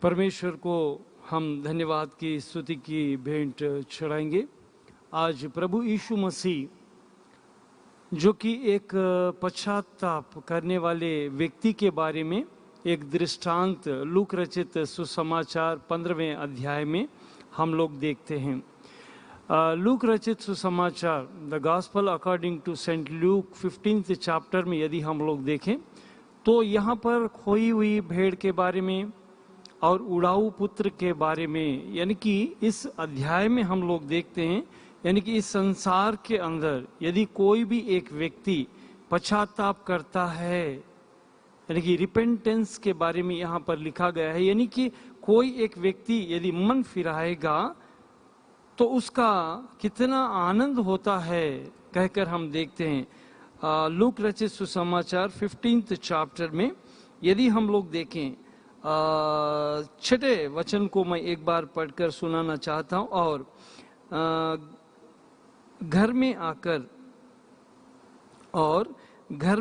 परमेश्वर को हम धन्यवाद की स्तुति की भेंट चढ़ाएंगे। आज प्रभु यीशु मसीह जो कि एक पश्चाताप करने वाले व्यक्ति के बारे में एक दृष्टांत लूक रचित सुसमाचार 15वें अध्याय में हम लोग देखते हैं। लूक रचित सुसमाचार the gospel according to saint Luke 15th chapter में यदि हम लोग देखें तो यहाँ पर खोई हुई भेड़ के बारे में और उड़ाऊ पुत्र के बारे में, यानी कि इस अध्याय में हम लोग देखते हैं, यानी कि इस संसार के अंदर यदि कोई भी एक व्यक्ति पश्चाताप करता है, यानी कि रिपेंटेंस के बारे में यहाँ पर लिखा गया है, यानी कि कोई एक व्यक्ति यदि मन फिराएगा तो उसका कितना आनंद होता है कहकर हम देखते हैं। लूक रचित सुसमाचार 15th चैप्टर में यदि हम लोग देखें 6 वचन को मैं एक बार पढ़कर सुनाना चाहता हूं। और घर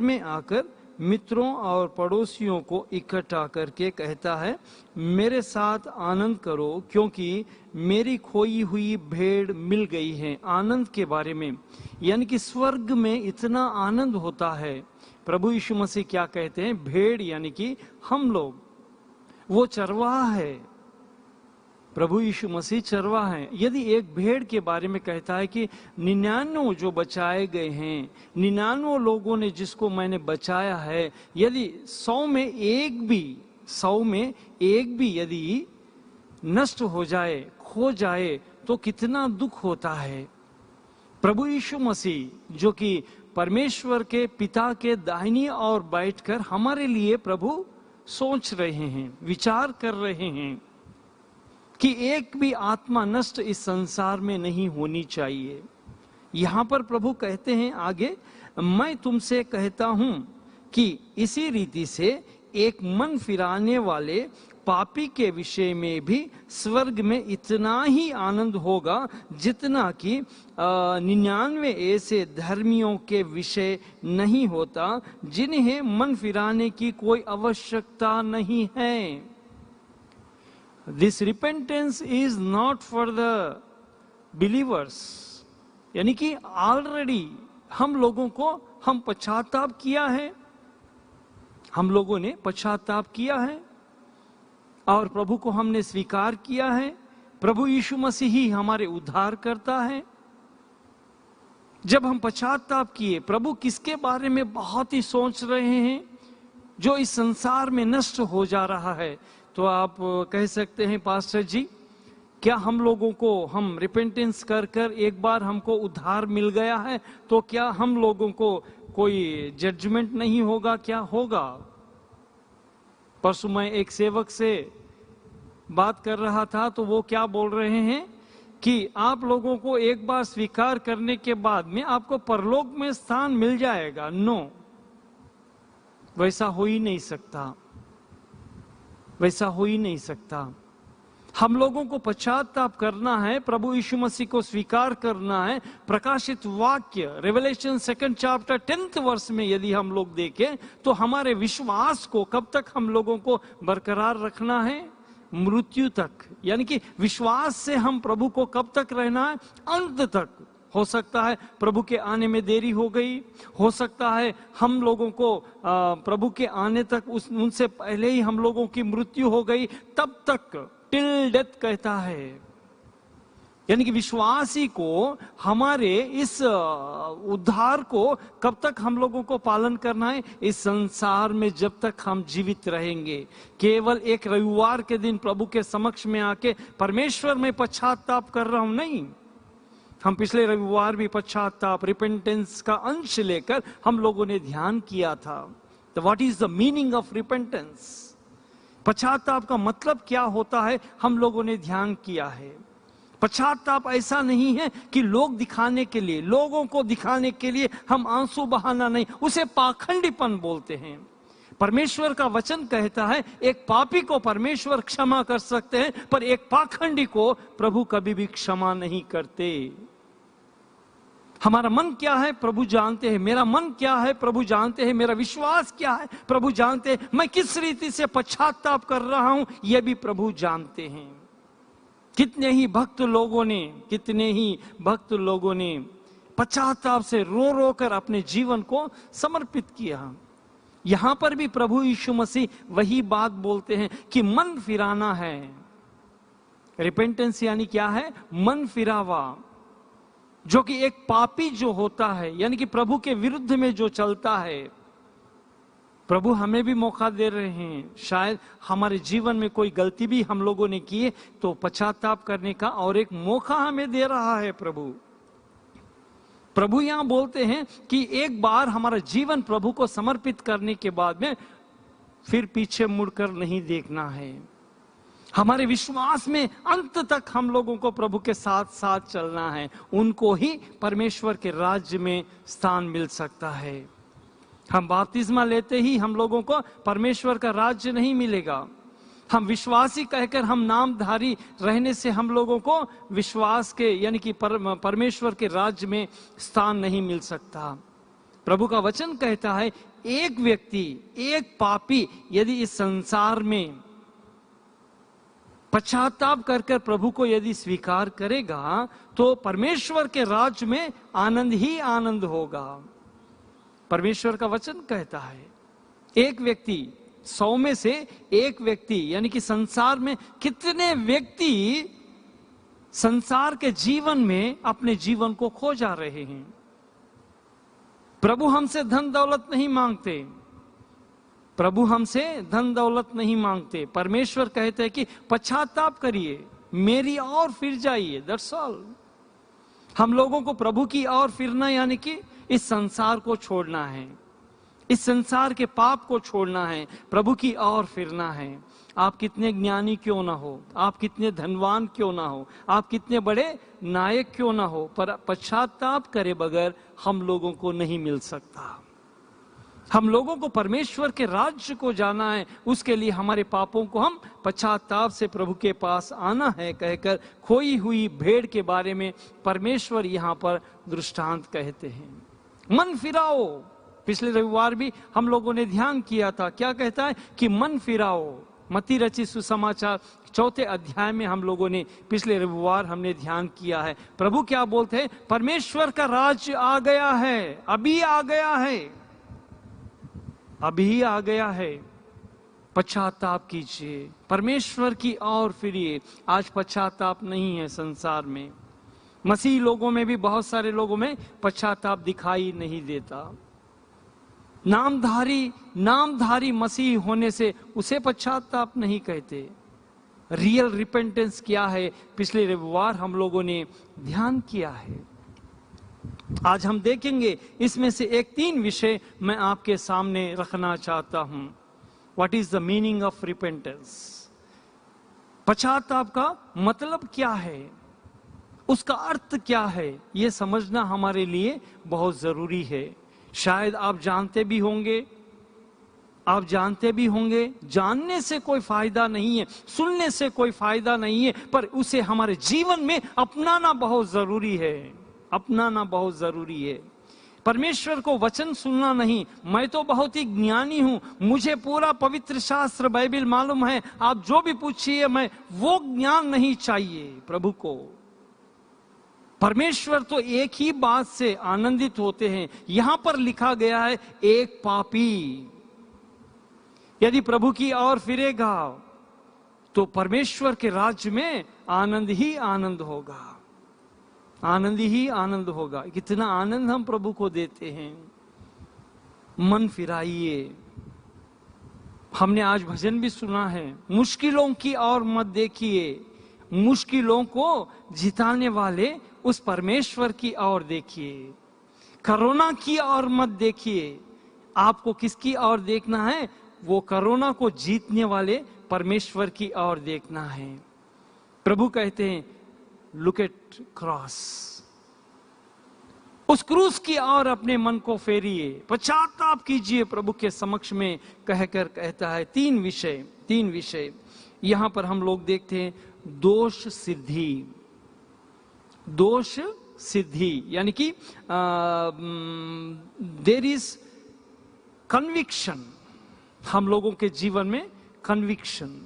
में आकर मित्रों और पड़ोसियों को इकट्ठा करके कहता है, मेरे साथ आनंद करो क्योंकि मेरी खोई हुई भेड़ मिल गई है। आनंद के बारे में, यानी कि स्वर्ग में इतना आनंद होता है। प्रभु यीशु मसीह क्या कहते हैं? भेड़ यानी कि हम लोग, वो चरवाहा है। प्रभु यीशु मसीह चरवाहा है। यदि एक भेड़ के बारे में कहता है कि 99 जो बचाए गए हैं, 99 लोगों ने जिसको मैंने बचाया है, यदि 100 में एक भी यदि नष्ट हो जाए, खो जाए, तो कितना दुख होता है। प्रभु यीशु मसीह जो कि परमेश्वर के पिता के दाहिनी ओर बैठकर हमारे लिए प्रभु सोच रहे हैं, विचार कर रहे हैं कि एक भी आत्मा नष्ट इस संसार में नहीं होनी चाहिए। यहां पर प्रभु कहते हैं आगे, मैं तुमसे कहता हूं कि इसी रीति से एक मन फिराने वाले पापी के विषय में भी स्वर्ग में इतना ही आनंद होगा जितना कि 99 ऐसे धर्मियों के विषय नहीं होता जिन्हें मन फिराने की कोई आवश्यकता नहीं है। This repentance is not for the believers, यानी कि ऑलरेडी हम लोगों को हम पश्चाताप किया है, हम लोगों ने पश्चाताप किया है और प्रभु को हमने स्वीकार किया है। प्रभु यीशु मसीह ही हमारे उद्धार करता है। जब हम पश्चाताप किए, प्रभु किसके बारे में बहुत ही सोच रहे हैं? जो इस संसार में नष्ट हो जा रहा है। तो आप कह सकते हैं, पास्टर जी, क्या हम लोगों को, हम रिपेंटेंस कर कर एक बार हमको उद्धार मिल गया है तो क्या हम लोगों को कोई जजमेंट नहीं होगा? क्या होगा? परसों मैं एक सेवक से बात कर रहा था तो वो क्या बोल रहे हैं कि आप लोगों को एक बार स्वीकार करने के बाद में आपको परलोक में स्थान मिल जाएगा। नो, वैसा हो ही नहीं सकता, वैसा हो ही नहीं सकता। हम लोगों को पश्चाताप करना है, प्रभु यीशु मसीह को स्वीकार करना है। प्रकाशित वाक्य रेवलेशन 2nd चैप्टर 10th वर्ष में यदि हम लोग देखें तो हमारे विश्वास को कब तक हम लोगों को बरकरार रखना है? मृत्यु तक। यानी कि विश्वास से हम प्रभु को कब तक रहना है? अंत तक। हो सकता है प्रभु के आने में देरी हो गई, हो सकता है हम लोगों को प्रभु के आने तक उनसे पहले ही हम लोगों की मृत्यु हो गई, तब तक टिल डेथ कहता है। यानी कि विश्वासी को हमारे इस उद्धार को कब तक हम लोगों को पालन करना है? इस संसार में जब तक हम जीवित रहेंगे। केवल एक रविवार के दिन प्रभु के समक्ष में आके परमेश्वर में पश्चाताप कर रहा हूं, नहीं। हम पिछले रविवार भी पश्चाताप, रिपेंटेंस का अंश लेकर हम लोगों ने ध्यान किया था। तो what is the meaning of repentance? पश्चाताप का मतलब क्या होता है, हम लोगों ने ध्यान किया है। पश्चाताप ऐसा नहीं है कि लोग दिखाने के लिए, लोगों को दिखाने के लिए हम आंसू बहाना नहीं, उसे पाखंडीपन बोलते हैं। परमेश्वर का वचन कहता है एक पापी को परमेश्वर क्षमा कर सकते हैं, पर एक पाखंडी को प्रभु कभी भी क्षमा नहीं करते। हमारा मन क्या है प्रभु जानते हैं, मेरा मन क्या है प्रभु जानते हैं, मेरा विश्वास क्या है प्रभु जानते हैं, मैं किस रीति से पश्चाताप कर रहा हूं यह भी प्रभु जानते हैं। कितने ही भक्त लोगों ने पश्चाताप से रो रो कर अपने जीवन को समर्पित किया। यहां पर भी प्रभु यीशु मसीह वही बात बोलते हैं कि मन फिराना है। रिपेंटेंस यानी क्या है? मन फिरावा, जो कि एक पापी जो होता है, यानी कि प्रभु के विरुद्ध में जो चलता है। प्रभु हमें भी मौका दे रहे हैं, शायद हमारे जीवन में कोई गलती भी हम लोगों ने की है तो पश्चाताप करने का और एक मौका हमें दे रहा है प्रभु यहां बोलते हैं कि एक बार हमारा जीवन प्रभु को समर्पित करने के बाद में फिर पीछे मुड़कर नहीं देखना है। हमारे विश्वास में अंत तक हम लोगों को प्रभु के साथ साथ चलना है। उनको ही परमेश्वर के राज्य में स्थान मिल सकता है। हम बपतिस्मा लेते ही हम लोगों को परमेश्वर का राज्य नहीं मिलेगा। हम विश्वासी कहकर हम नामधारी रहने से हम लोगों को विश्वास के यानी कि परमेश्वर के राज्य में स्थान नहीं मिल सकता। प्रभु का वचन कहता है एक व्यक्ति, एक पापी यदि इस संसार में पश्चाताप कर कर प्रभु को यदि स्वीकार करेगा तो परमेश्वर के राज्य में आनंद ही आनंद होगा। परमेश्वर का वचन कहता है एक व्यक्ति, 100 में से एक व्यक्ति, यानी कि संसार में कितने व्यक्ति संसार के जीवन में अपने जीवन को खो जा रहे हैं। प्रभु हमसे धन दौलत नहीं मांगते, प्रभु हमसे धन दौलत नहीं मांगते। परमेश्वर कहते हैं कि पश्चाताप करिए, मेरी ओर फिर जाइए। That's all. हम लोगों को प्रभु की ओर फिरना यानी कि इस संसार को छोड़ना है, इस संसार के पाप को छोड़ना है, प्रभु की ओर फिरना है। आप कितने ज्ञानी क्यों ना हो, आप कितने धनवान क्यों ना हो, आप कितने बड़े नायक क्यों ना हो, पर पश्चाताप करे बगैर हम लोगों को नहीं मिल सकता। हम लोगों को परमेश्वर के राज्य को जाना है, उसके लिए हमारे पापों को हम पश्चाताप से प्रभु के पास आना है कहकर खोई हुई भेड़ के बारे में परमेश्वर यहाँ पर दृष्टांत कहते हैं। मन फिराओ। पिछले रविवार भी हम लोगों ने ध्यान किया था, क्या कहता है कि मन फिराओ। मत्ती रचित सुसमाचार 4 अध्याय में हम लोगों ने पिछले रविवार हमने ध्यान किया है। प्रभु क्या बोलते हैं? परमेश्वर का राज्य आ गया है, अभी आ गया है, अभी आ गया है। पश्चाताप कीजिए, परमेश्वर की ओर फिरिए। आज पश्चाताप नहीं है संसार में। मसीह लोगों में भी बहुत सारे लोगों में पश्चाताप दिखाई नहीं देता। नामधारी मसीह होने से उसे पश्चाताप नहीं कहते। रियल रिपेंटेंस क्या है, पिछले रविवार हम लोगों ने ध्यान किया है। आज हम देखेंगे इसमें से एक 3 विषय मैं आपके सामने रखना चाहता हूं। What is the meaning of repentance? पश्चाताप का मतलब क्या है, उसका अर्थ क्या है, यह समझना हमारे लिए बहुत जरूरी है। शायद आप जानते भी होंगे, जानने से कोई फायदा नहीं है, सुनने से कोई फायदा नहीं है, पर उसे हमारे जीवन में अपनाना बहुत जरूरी है, अपनाना बहुत जरूरी है। परमेश्वर को वचन सुनना नहीं, मैं तो बहुत ही ज्ञानी हूं, मुझे पूरा पवित्र शास्त्र बाइबल मालूम है, आप जो भी पूछिए, मैं वो ज्ञान नहीं चाहिए प्रभु को। परमेश्वर तो एक ही बात से आनंदित होते हैं। यहां पर लिखा गया है एक पापी यदि प्रभु की ओर फिरेगा तो परमेश्वर के राज्य में आनंद ही आनंद होगा, आनंद ही आनंद होगा। कितना आनंद हम प्रभु को देते हैं। मन फिराइए। हमने आज भजन भी सुना है, मुश्किलों की ओर मत देखिए, मुश्किलों को जिताने वाले उस परमेश्वर की ओर देखिए। कोरोना की ओर मत देखिए। आपको किसकी ओर देखना है? वो कोरोना को जीतने वाले परमेश्वर की ओर देखना है। प्रभु कहते हैं लुक एट क्रॉस, उस क्रूस की ओर अपने मन को फेरिए, पश्चाताप कीजिए प्रभु के समक्ष में कहकर कहता है। 3 विषय यहां पर हम लोग देखते हैं। दोष सिद्धि, यानी कि देयर इज कन्विक्शन, हम लोगों के जीवन में कन्विक्शन,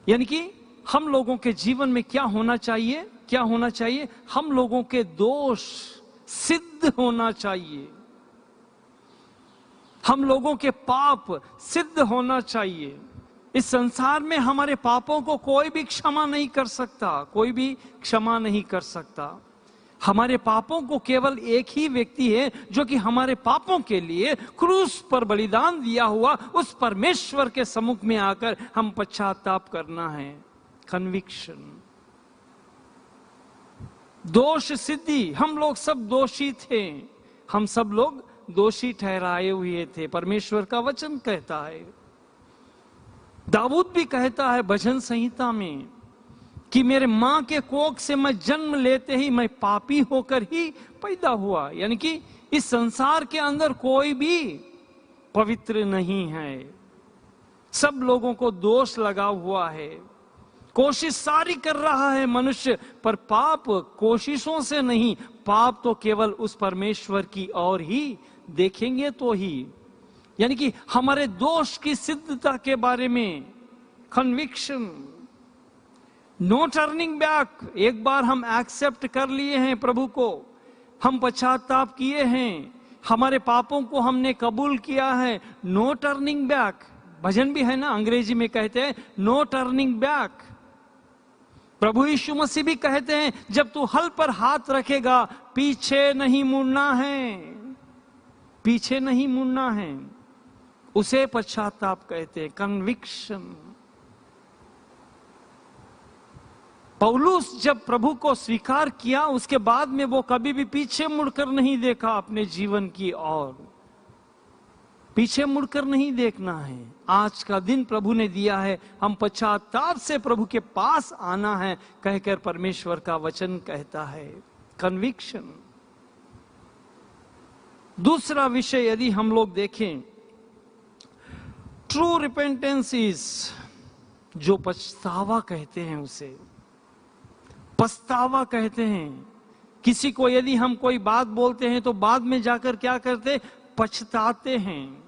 यानी कि हम लोगों के जीवन में क्या होना चाहिए, क्या होना चाहिए, हम लोगों के दोष सिद्ध होना चाहिए, हम लोगों के पाप सिद्ध होना चाहिए। इस संसार में हमारे पापों को कोई भी क्षमा नहीं कर सकता, कोई भी क्षमा नहीं कर सकता। हमारे पापों को केवल एक ही व्यक्ति है जो कि हमारे पापों के लिए क्रूस पर बलिदान दिया हुआ, उस परमेश्वर के सम्मुख में आकर हम पश्चाताप करना है, कन्विक्शन। दोष सिद्धि, हम लोग सब दोषी थे, हम सब लोग दोषी ठहराए हुए थे, परमेश्वर का वचन कहता है। दाऊद भी कहता है भजन संहिता में कि मेरे मां के कोख से मैं जन्म लेते ही मैं पापी होकर ही पैदा हुआ, यानी कि इस संसार के अंदर कोई भी पवित्र नहीं है, सब लोगों को दोष लगा हुआ है। कोशिश सारी कर रहा है मनुष्य, पर पाप कोशिशों से नहीं, पाप तो केवल उस परमेश्वर की ओर ही देखेंगे तो ही, यानी कि हमारे दोष की सिद्धता के बारे में कन्विक्शन, नो टर्निंग बैक। एक बार हम एक्सेप्ट कर लिए हैं प्रभु को, हम पश्चाताप किए हैं, हमारे पापों को हमने कबूल किया है, नो टर्निंग बैक। भजन भी है ना, अंग्रेजी में कहते हैं नो टर्निंग बैक। प्रभु यीशु मसीह भी कहते हैं जब तू हल पर हाथ रखेगा पीछे नहीं मुड़ना है, पीछे नहीं मुड़ना है, उसे पश्चाताप कहते हैं, कन्विक्शन। पौलुस जब प्रभु को स्वीकार किया उसके बाद में वो कभी भी पीछे मुड़कर नहीं देखा अपने जीवन की ओर, पीछे मुड़कर नहीं देखना है। आज का दिन प्रभु ने दिया है, हम पश्चाताप से प्रभु के पास आना है कहकर परमेश्वर का वचन कहता है, कन्विक्शन। दूसरा विषय यदि हम लोग देखें, ट्रू रिपेंटेंस इज, जो पछतावा कहते हैं उसे पछतावा कहते हैं। किसी को यदि हम कोई बात बोलते हैं तो बाद में जाकर क्या करते, पछताते हैं,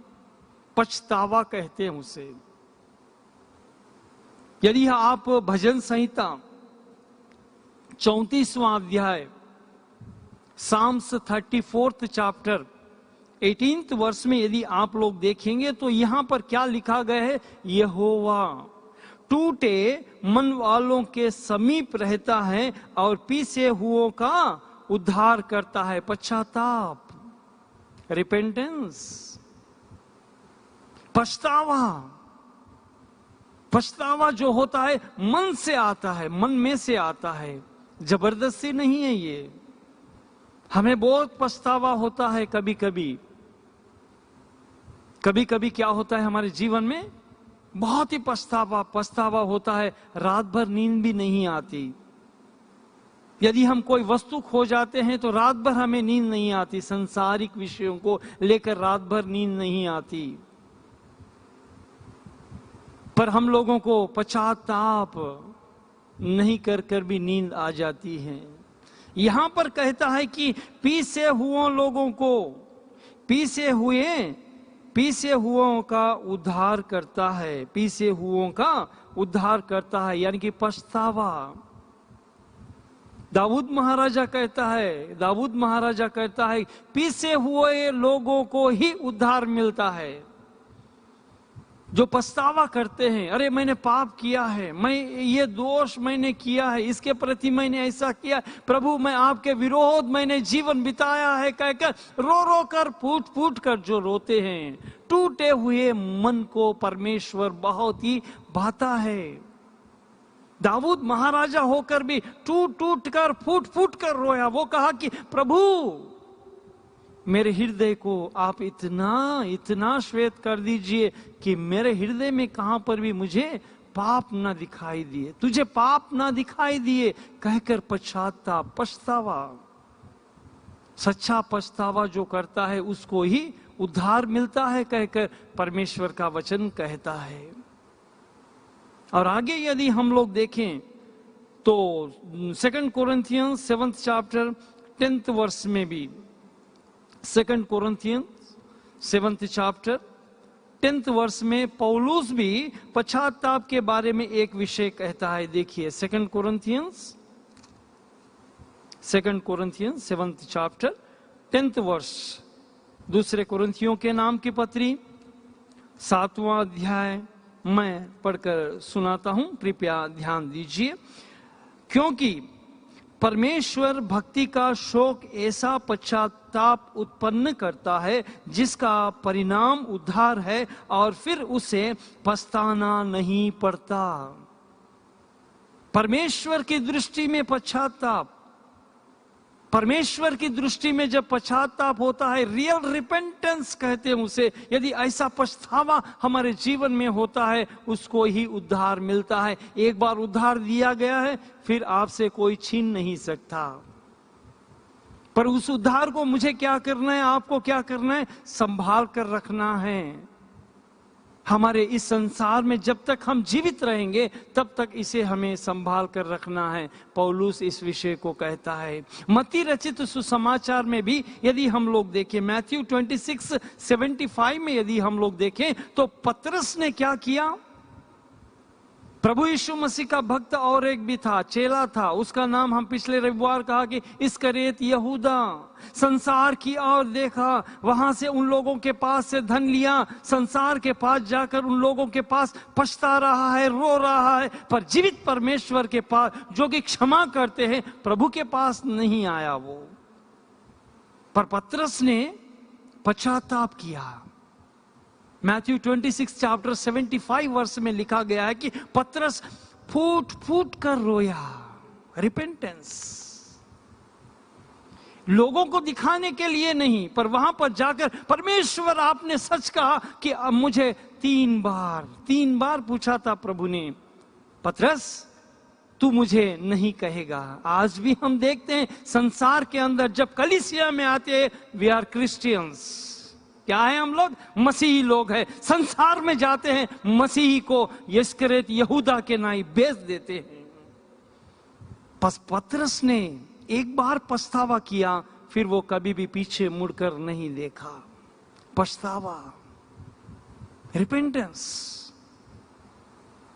पछतावा कहते हैं उसे। यदि आप भजन संहिता 34वां अध्याय, साम्स 34th चैप्टर 18th वर्ष में यदि आप लोग देखेंगे तो यहां पर क्या लिखा गया है, यहोवा टूटे मन वालों के समीप रहता है और पीछे हुओं का उद्धार करता है। पश्चाताप, रिपेंटेंस, पछतावा। पछतावा जो होता है मन से आता है, मन में से आता है, जबरदस्ती नहीं है ये। हमें बहुत पछतावा होता है कभी कभी, कभी कभी क्या होता है हमारे जीवन में, बहुत ही पछतावा होता है, रात भर नींद भी नहीं आती। यदि हम कोई वस्तु खो जाते हैं तो रात भर हमें नींद नहीं आती, संसारिक विषयों को लेकर रात भर नींद नहीं आती। पर हम लोगों को पश्चाताप नहीं कर कर भी नींद आ जाती है। यहां पर कहता है कि पीछे हुओं लोगों को, पीछे हुओं का उद्धार करता है, पीछे हुओं का उद्धार करता है, यानी कि पछतावा। दाऊद महाराजा कहता है पीछे हुए लोगों को ही उद्धार मिलता है। जो पछतावा करते हैं, अरे मैंने पाप किया है, मैं ये दोष मैंने किया है, इसके प्रति मैंने ऐसा किया, प्रभु मैं आपके विरोध मैंने जीवन बिताया है कहकर रो रो कर फूट कर जो रोते हैं, टूटे हुए मन को परमेश्वर बहुत ही भाता है। दाऊद महाराजा होकर भी टूट कर फूट कर रोया। वो कहा कि प्रभु मेरे हृदय को आप इतना श्वेत कर दीजिए कि मेरे हृदय में कहां पर भी मुझे पाप ना दिखाई दिए, तुझे पाप ना दिखाई दिए कहकर पछतावा। सच्चा पछतावा जो करता है उसको ही उद्धार मिलता है कहकर परमेश्वर का वचन कहता है। और आगे यदि हम लोग देखें तो 2 कोरिन्थियंस 7th चैप्टर 10th वर्ष में भी, 2 कोरिन्थियंस 7th चैप्टर 10th वर्ष में पौलुस भी पश्चाताप के बारे में एक विषय कहता है। देखिए 2 कोरिन्थियंस 7th चैप्टर 10th वर्ष, दूसरे कोरिन्थियों के नाम की पत्री 7वां अध्याय मैं पढ़कर सुनाता हूं, कृपया ध्यान दीजिए। क्योंकि परमेश्वर भक्ति का शोक ऐसा पश्चाताप उत्पन्न करता है जिसका परिणाम उद्धार है और फिर उसे पछताना नहीं पड़ता। परमेश्वर की दृष्टि में पश्चाताप, परमेश्वर की दृष्टि में जब पश्चाताप होता है, रियल रिपेंटेंस कहते हैं उसे, यदि ऐसा पछतावा हमारे जीवन में होता है, उसको ही उद्धार मिलता है। एक बार उद्धार दिया गया है, फिर आपसे कोई छीन नहीं सकता। पर उस उद्धार को मुझे क्या करना है, आपको क्या करना है? संभाल कर रखना है। हमारे इस संसार में जब तक हम जीवित रहेंगे तब तक इसे हमें संभाल कर रखना है। पौलुस इस विषय को कहता है। मत्ती रचित सुसमाचार में भी यदि हम लोग देखें, मैथ्यू 26:75 में यदि हम लोग देखें, तो पतरस ने क्या किया? प्रभु यीशु मसीह का भक्त और एक भी था, चेला था, उसका नाम हम पिछले रविवार कहा कि इस्करियोत यहूदा। संसार की ओर देखा, वहां से उन लोगों के पास से धन लिया, संसार के पास जाकर उन लोगों के पास पछता रहा है, रो रहा है, पर जीवित परमेश्वर के पास जो कि क्षमा करते हैं, प्रभु के पास नहीं आया वो। पर पतरस ने पश्चाताप किया। मैथ्यू 26 चैप्टर 75 वर्ष में लिखा गया है कि पतरस फूट फूट कर रोया। रिपेंटेंस लोगों को दिखाने के लिए नहीं, पर वहां पर जाकर परमेश्वर आपने सच कहा कि अब मुझे 3 बार पूछा था प्रभु ने, पतरस तू मुझे नहीं कहेगा। आज भी हम देखते हैं संसार के अंदर जब कलीसिया में आते हैं, वी आर क्रिश्चियंस, क्या है हम लोग? मसीही लोग हैं। संसार में जाते हैं, मसीही को इस्करियोत यहूदा के नाई बेच देते हैं। बस पतरस ने एक बार पछतावा किया, फिर वो कभी भी पीछे मुड़कर नहीं देखा। पछतावा, रिपेंटेंस।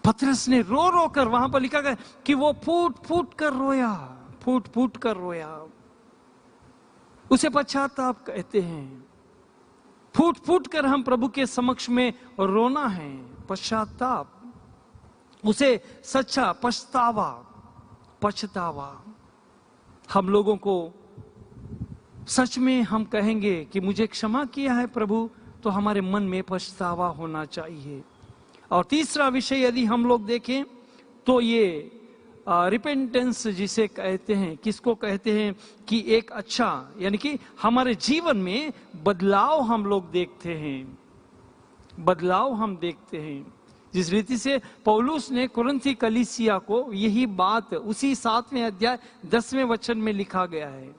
पतरस ने रो रो कर, वहां पर लिखा गया कि वो फूट फूट कर रोया, फूट फूट कर रोया। उसे पश्चाताप कहते हैं। फूट फूट कर हम प्रभु के समक्ष में रोना है, पश्चाताप, उसे सच्चा पछतावा। हम लोगों को सच में हम कहेंगे कि मुझे क्षमा किया है प्रभु, तो हमारे मन में पछतावा होना चाहिए। और तीसरा विषय यदि हम लोग देखें तो ये रिपेंटेंस जिसे कहते हैं, किसको कहते हैं कि एक अच्छा, यानी कि हमारे जीवन में बदलाव हम लोग देखते हैं, बदलाव हम देखते हैं। जिस रीति से पौलुस ने कुरिन्थी कलीसिया को यही बात उसी 7वें अध्याय 10वें वचन में लिखा गया है।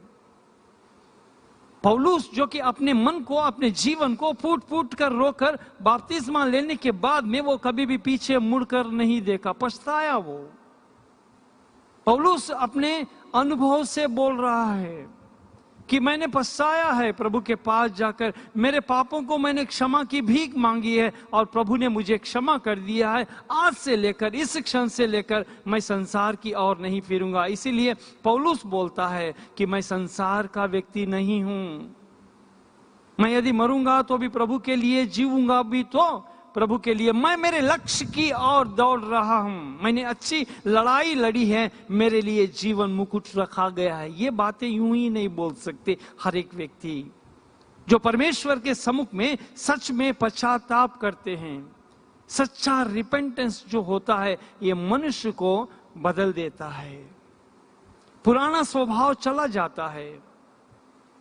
पौलुस जो कि अपने मन को, अपने जीवन को फूट फूट कर रोकर बपतिस्मा लेने के बाद में वो कभी भी पीछे मुड़कर नहीं देखा, पछताया वो। पौलुस अपने अनुभव से बोल रहा है कि मैंने पछताया है प्रभु के पास जाकर, मेरे पापों को मैंने क्षमा की भीख मांगी है और प्रभु ने मुझे क्षमा कर दिया है। आज से लेकर, इस क्षण से लेकर मैं संसार की ओर नहीं फिरूंगा। इसीलिए पौलुस बोलता है कि मैं संसार का व्यक्ति नहीं हूं। मैं यदि मरूंगा तो भी प्रभु के लिए, जीऊंगा भी तो प्रभु के लिए। मैं मेरे लक्ष्य की ओर दौड़ रहा हूं, मैंने अच्छी लड़ाई लड़ी है, मेरे लिए जीवन मुकुट रखा गया है। ये बातें यूं ही नहीं बोल सकते हर एक व्यक्ति जो परमेश्वर के सम्मुख में सच में पश्चाताप करते हैं। सच्चा रिपेंटेंस जो होता है, ये मनुष्य को बदल देता है। पुराना स्वभाव चला जाता है,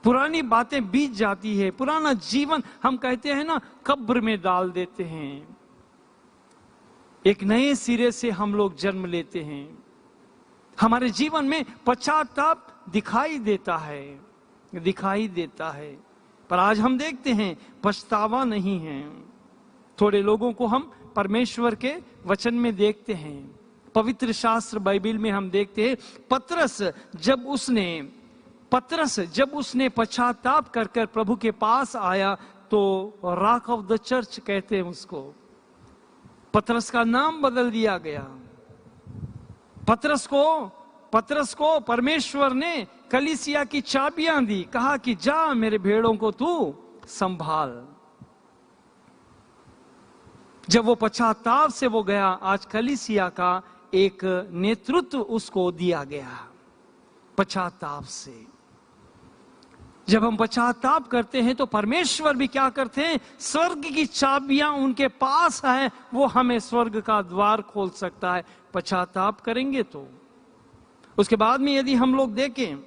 पुरानी बातें बीत जाती है, पुराना जीवन हम कहते हैं ना, कब्र में डाल देते हैं। एक नए सिरे से हम लोग जन्म लेते हैं। हमारे जीवन में पश्चाताप दिखाई देता है, पर आज हम देखते हैं पछतावा नहीं है। थोड़े लोगों को हम परमेश्वर के वचन में देखते हैं, पवित्र शास्त्र बाइबल में हम देखते हैं, पतरस जब उसने पतरस जब उसने पश्चाताप कर कर प्रभु के पास आया तो रॉक ऑफ द चर्च कहते हैं उसको, पतरस का नाम बदल दिया गया। पतरस को परमेश्वर ने कलीसिया की चाबियां दी, कहा कि जा मेरे भेड़ों को तू संभाल। जब वो पश्चाताप से वो गया, आज कलीसिया का एक नेतृत्व उसको दिया गया पश्चाताप से। जब हम पश्चाताप करते हैं तो परमेश्वर भी क्या करते हैं, स्वर्ग की चाबियां उनके पास है, वो हमें स्वर्ग का द्वार खोल सकता है पश्चाताप करेंगे तो। उसके बाद में यदि हम लोग देखें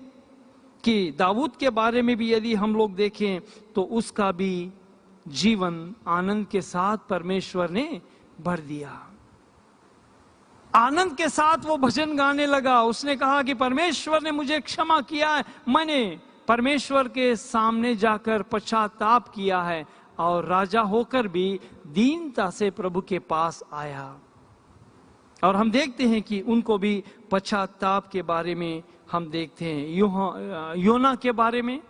कि दाऊद के बारे में भी यदि हम लोग देखें तो उसका भी जीवन आनंद के साथ परमेश्वर ने भर दिया। आनंद के साथ वो भजन गाने लगा। उसने कहा कि परमेश्वर ने मुझे क्षमा किया है, मैंने परमेश्वर के सामने जाकर पश्चाताप किया है और राजा होकर भी दीनता से प्रभु के पास आया। और हम देखते हैं कि उनको भी पश्चाताप के बारे में हम देखते हैं। योना के बारे में,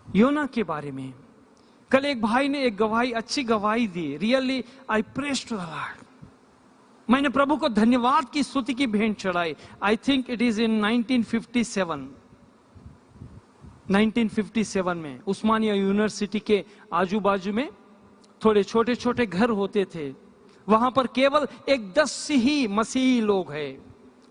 योना के बारे में कल एक भाई ने एक गवाही, अच्छी गवाही दी। Really I praise to the Lord. मैंने प्रभु को धन्यवाद की स्तुति की भेंट चढ़ाई। I think it is in 1957 में उस्मानिया यूनिवर्सिटी के आजू बाजू में थोड़े छोटे छोटे घर होते थे। वहां पर केवल एक 10 ही मसीही लोग हैं।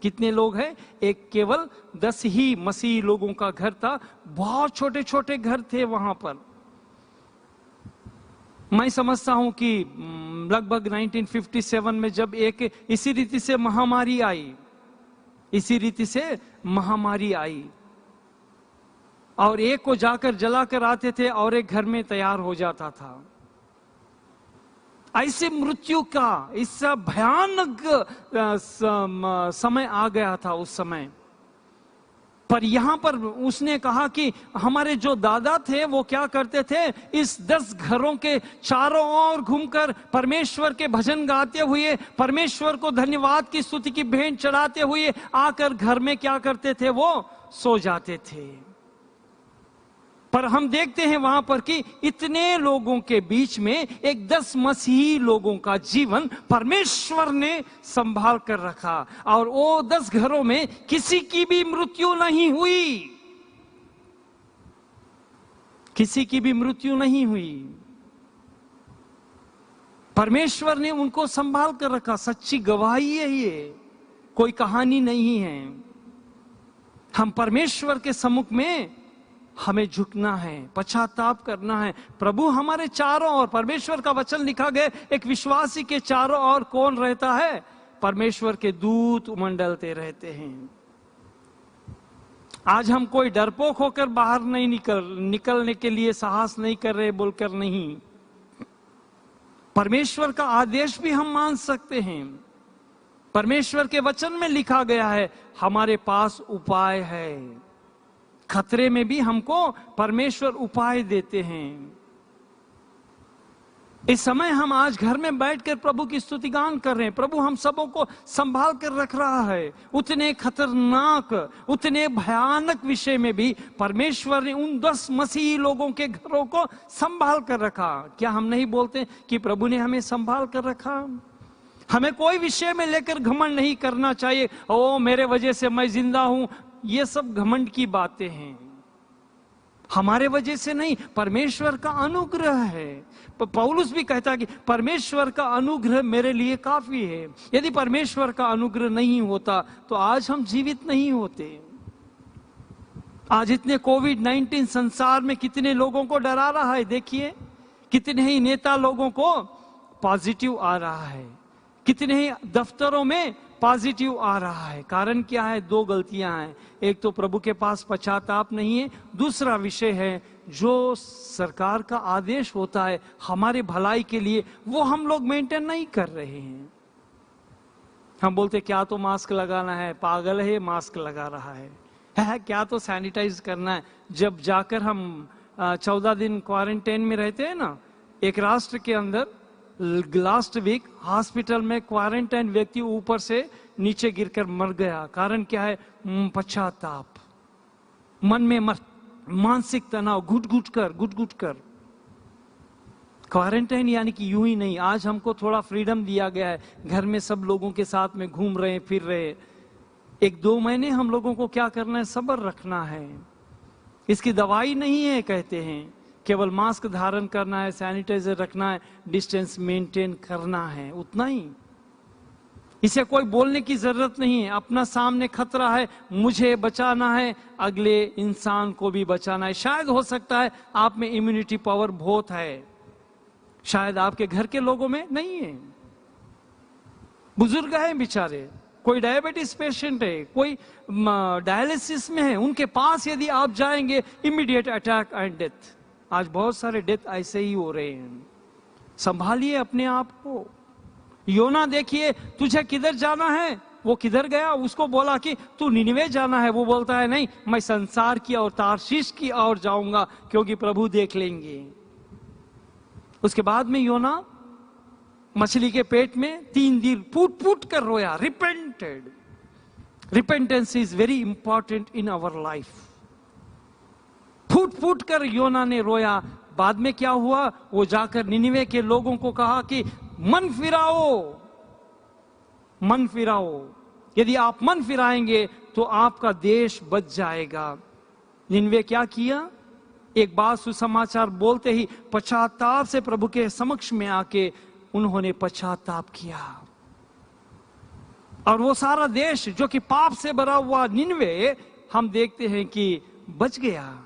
कितने लोग हैं? एक केवल 10 ही मसीही लोगों का घर था। बहुत छोटे छोटे घर थे वहां पर। मैं समझता हूं कि लगभग 1957 में जब एक इसी रीति से महामारी आई और एक को जाकर जलाकर आते थे और एक घर में तैयार हो जाता था। ऐसे मृत्यु का इससे भयानक समय आ गया था उस समय। पर यहां पर उसने कहा कि हमारे जो दादा थे वो क्या करते थे, इस 10 घरों के चारों ओर घूमकर परमेश्वर के भजन गाते हुए, परमेश्वर को धन्यवाद की स्तुति की भेंट चढ़ाते हुए आकर घर में क्या करते थे, वो सो जाते थे। पर हम देखते हैं वहां पर कि इतने लोगों के बीच में एक 10 मसीही लोगों का जीवन परमेश्वर ने संभाल कर रखा और वो 10 घरों में किसी की भी मृत्यु नहीं हुई। किसी की भी मृत्यु नहीं हुई। परमेश्वर ने उनको संभाल कर रखा। सच्ची गवाही है ये, कोई कहानी नहीं है। हम परमेश्वर के सम्मुख में हमें झुकना है, पश्चाताप करना है। प्रभु हमारे चारों ओर, परमेश्वर का वचन लिखा गया, एक विश्वासी के चारों ओर कौन रहता है? परमेश्वर के दूत उमंडलते रहते हैं। आज हम कोई डरपोक होकर बाहर नहीं निकलने के लिए साहस नहीं कर रहे बोलकर नहीं। परमेश्वर का आदेश भी हम मान सकते हैं। परमेश्वर के वचन में लिखा गया है, हमारे पास उपाय है। खतरे में भी हमको परमेश्वर उपाय देते हैं। इस समय हम आज घर में बैठकर प्रभु की स्तुति गान कर रहे हैं। प्रभु हम सबों को संभाल कर रख रहा है। उतने खतरनाक, उतने भयानक विषय में भी परमेश्वर ने उन 10 मसीही लोगों के घरों को संभाल कर रखा। क्या हम नहीं बोलते कि प्रभु ने हमें संभाल कर रखा? हमें कोई विषय में लेकर घमंड नहीं करना चाहिए। ओ मेरे वजह से मैं जिंदा हूं, ये सब घमंड की बातें हैं। हमारे वजह से नहीं, परमेश्वर का अनुग्रह है। पौलुस भी कहता है कि परमेश्वर का अनुग्रह मेरे लिए काफी है। यदि परमेश्वर का अनुग्रह नहीं होता तो आज हम जीवित नहीं होते। आज इतने कोविड-19 संसार में कितने लोगों को डरा रहा है। देखिए कितने ही नेता लोगों को पॉजिटिव आ रहा है, कितने ही दफ्तरों में पॉजिटिव आ रहा है। कारण क्या है? 2 गलतियां हैं। एक तो प्रभु के पास पश्चाताप नहीं है, दूसरा विषय है जो सरकार का आदेश होता है हमारे भलाई के लिए, वो हम लोग मेंटेन नहीं कर रहे हैं। हम बोलते क्या तो मास्क लगाना है, पागल है मास्क लगा रहा है क्या तो सैनिटाइज करना है। जब जाकर हम 14 दिन क्वारंटाइन में रहते हैं ना एक राष्ट्र के अंदर, लास्ट वीक हॉस्पिटल में क्वारंटाइन व्यक्ति ऊपर से नीचे गिरकर मर गया। कारण क्या है? पश्चाताप, मन में मानसिक तनाव, घुट घुट कर। क्वारंटाइन यानी कि यूं ही नहीं, आज हमको थोड़ा फ्रीडम दिया गया है, घर में सब लोगों के साथ में घूम रहे फिर रहे। 1-2 महीने हम लोगों को क्या करना है? सब्र रखना है। इसकी दवाई नहीं है कहते हैं, केवल मास्क धारण करना है, सैनिटाइजर रखना है, डिस्टेंस मेंटेन करना है, उतना ही। इसे कोई बोलने की जरूरत नहीं है। अपना सामने खतरा है, मुझे बचाना है, अगले इंसान को भी बचाना है। शायद हो सकता है आप में इम्यूनिटी पावर बहुत है, शायद आपके घर के लोगों में नहीं है। बुजुर्ग हैं बेचारे, कोई डायबिटीज पेशेंट है, कोई डायलिसिस में है, उनके पास यदि आप जाएंगे इमीडिएट अटैक एंड डेथ। आज बहुत सारे डेथ ऐसे ही हो रहे हैं। संभालिए अपने आप को। योना देखिए, तुझे किधर जाना है? वो किधर गया? उसको बोला कि तू निनिवे जाना है, वो बोलता है नहीं, मैं संसार की और तारशीश की ओर जाऊंगा, क्योंकि प्रभु देख लेंगे। उसके बाद में योना मछली के पेट में 3 दिन फूट कर रोया, repented. Repentance is very important in our life. फूट कर योना ने रोया। बाद में क्या हुआ? वो जाकर निनिवे के लोगों को कहा कि मन फिराओ। यदि आप मन फिराएंगे तो आपका देश बच जाएगा। निनिवे क्या किया? एक बात सुसमाचार बोलते ही पश्चाताप से प्रभु के समक्ष में आके उन्होंने पश्चाताप किया, और वो सारा देश जो कि पाप से भरा हुआ निनिवे, हम देखते हैं कि बच गया।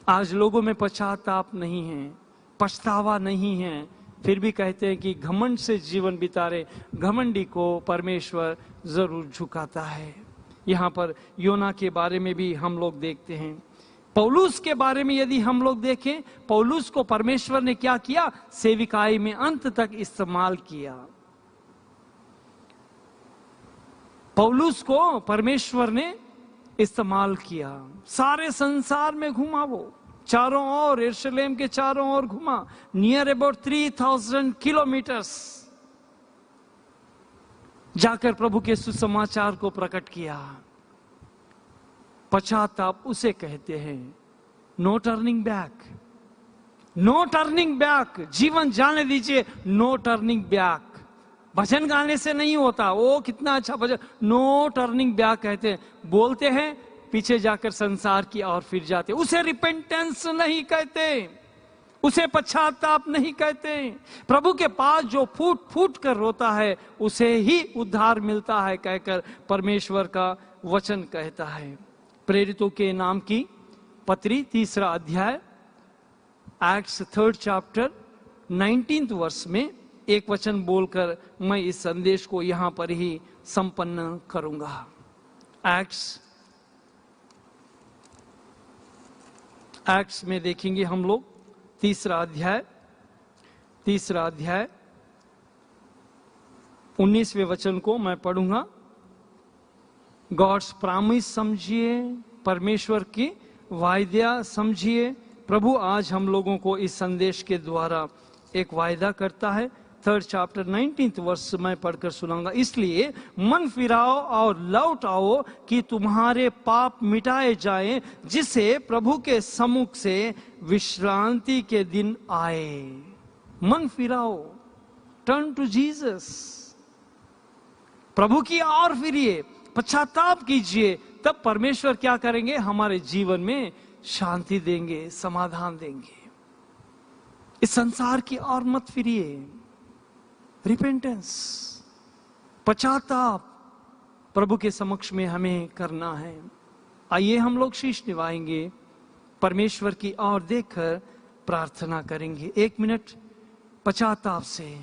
आज लोगों में पश्चाताप नहीं है, पछतावा नहीं है, फिर भी कहते हैं कि घमंड से जीवन बिता रहे घमंडी को परमेश्वर जरूर झुकाता है। यहां पर योना के बारे में भी हम लोग देखते हैं। पौलुस के बारे में यदि हम लोग देखें, पौलुस को परमेश्वर ने क्या किया? सेविकाई में अंत तक इस्तेमाल किया। पौलुस को परमेश्वर ने इस्तेमाल किया, सारे संसार में घुमा, वो चारों ओर, यरूशलेम के चारों ओर घुमा, नियर अबाउट 3000 किलोमीटर्स जाकर प्रभु के सुसमाचार को प्रकट किया। पश्चाताप उसे कहते हैं, no turning back. No turning back, जीवन जाने दीजिए, नो टर्निंग बैक। भजन गाने से नहीं होता, वो कितना अच्छा भजन, नो टर्निंग बैक कहते हैं। बोलते हैं, पीछे जाकर संसार की ओर फिर जाते, उसे रिपेंटेंस नहीं कहते, उसे पश्चाताप नहीं कहते। प्रभु के पास जो फूट कर रोता है उसे ही उद्धार मिलता है कहकर परमेश्वर का वचन कहता है। प्रेरितों के नाम की पत्री 3 अध्याय, एक्ट्स 3 चैप्टर 19 वर्ष में एक वचन बोलकर मैं इस संदेश को यहां पर ही संपन्न करूंगा। एक्ट्स में देखेंगे हम लोग 3 अध्याय 19वें वचन को मैं पढ़ूंगा। गॉड्स प्रॉमिस समझिए, परमेश्वर की वायदा समझिए। प्रभु आज हम लोगों को इस संदेश के द्वारा एक वायदा करता है। 3 चैप्टर 19 वर्ष मैं पढ़कर सुनाऊंगा। इसलिए मन फिराओ और लौट आओ कि तुम्हारे पाप मिटाए जाएं, जिससे प्रभु के सम्मुख से विश्रांति के दिन आए। मन फिराओ, टर्न टू जीसस, प्रभु की ओर फिरिए, पश्चाताप कीजिए, तब परमेश्वर क्या करेंगे? हमारे जीवन में शांति देंगे, समाधान देंगे। इस संसार की ओर मत फिरिए। रिपेंटेंस, पश्चाताप प्रभु के समक्ष में हमें करना है। आइए हम लोग शीश निभाएंगे, परमेश्वर की ओर देखकर प्रार्थना करेंगे। 1 मिनट पश्चाताप से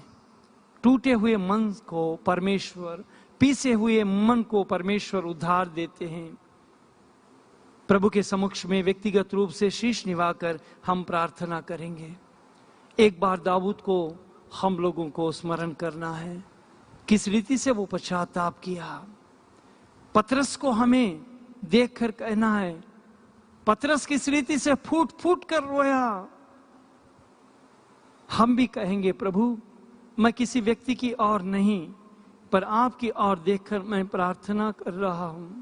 टूटे हुए मन को परमेश्वर, पीसे हुए मन को परमेश्वर उद्धार देते हैं। प्रभु के समक्ष में व्यक्तिगत रूप से शीश निभाकर हम प्रार्थना करेंगे। एक बार दाऊद को हम लोगों को स्मरण करना है, किस रीति से वो पश्चाताप किया। पतरस को हमें देखकर कहना है, पतरस किस रीति से फूट कर रोया। हम भी कहेंगे, प्रभु मैं किसी व्यक्ति की ओर नहीं पर आपकी ओर देखकर मैं प्रार्थना कर रहा हूं।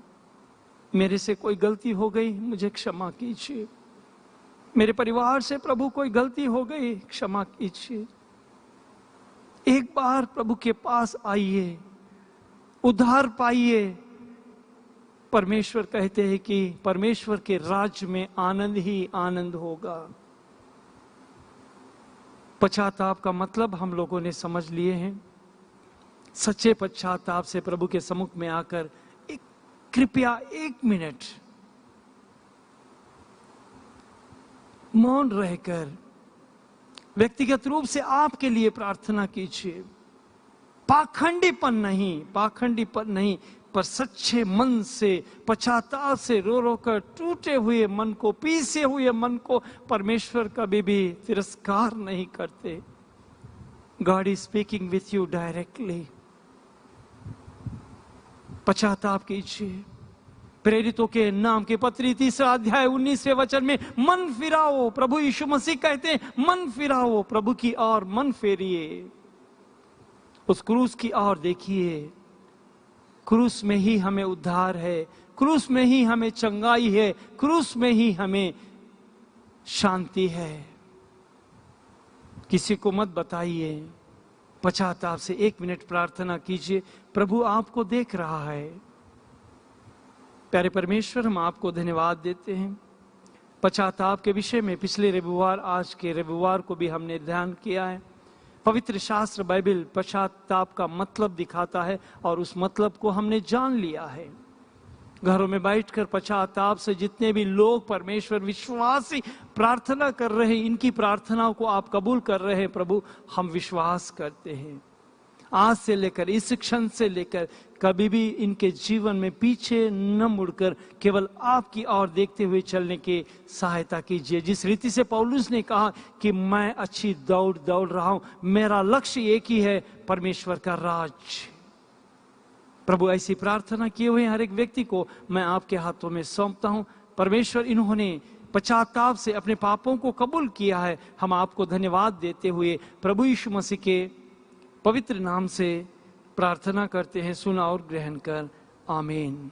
मेरे से कोई गलती हो गई, मुझे क्षमा कीजिए। मेरे परिवार से प्रभु कोई गलती हो गई, क्षमा कीजिए। एक बार प्रभु के पास आइए, उद्धार पाइए। परमेश्वर कहते हैं कि परमेश्वर के राज्य में आनंद ही आनंद होगा। पश्चाताप का मतलब हम लोगों ने समझ लिए हैं। सच्चे पश्चाताप से प्रभु के सम्मुख में आकर कृपया 1 मिनट मौन रहकर व्यक्तिगत रूप से आपके लिए प्रार्थना कीजिए। पाखंडीपन नहीं, पर सच्चे मन से, पश्चाताप से रो रो कर टूटे हुए मन को, पीसे हुए मन को परमेश्वर कभी भी तिरस्कार नहीं करते। God is speaking with you directly. पश्चाताप कीजिए। प्रेरितों के नाम की पत्री 3 अध्याय 19वें वचन में मन फिराओ, प्रभु यीशु मसीह कहते हैं मन फिराओ, प्रभु की ओर मन फेरिए, उस क्रूस की ओर देखिए। क्रूस में ही हमें उद्धार है, क्रूस में ही हमें चंगाई है, क्रूस में ही हमें शांति है। किसी को मत बताइए। पश्चाताप से 1 मिनट प्रार्थना कीजिए। प्रभु आपको देख रहा है। प्यारे परमेश्वर, हम आपको धन्यवाद देते हैं। पश्चाताप के विषय में पिछले रविवार, आज के रविवार को भी हमने ध्यान किया है। पवित्र शास्त्र बाइबल पश्चाताप का मतलब दिखाता है और उस मतलब को हमने जान लिया है। घरों में बैठकर पश्चाताप से जितने भी लोग परमेश्वर विश्वासी प्रार्थना कर रहे हैं, इनकी प्रार्थनाओं को आप कबूल कर रहे हैं प्रभु, हम विश्वास करते हैं। आज से लेकर, इस क्षण से लेकर कभी भी इनके जीवन में पीछे न मुड़कर केवल आपकी ओर देखते हुए चलने की सहायता कीजिए। जिस रीति से पौलुस ने कहा कि मैं अच्छी दौड़ रहा हूं, मेरा लक्ष्य एक ही है, परमेश्वर का राज्य। प्रभु, ऐसी प्रार्थना किए हुए हर एक व्यक्ति को मैं आपके हाथों में सौंपता हूं। परमेश्वर, इन्होंने पश्चाताप से अपने पापों को कबूल किया है। हम आपको धन्यवाद देते हुए प्रभु यीशु मसीह के पवित्र नाम से प्रार्थना करते हैं। सुना और ग्रहण कर, आमीन।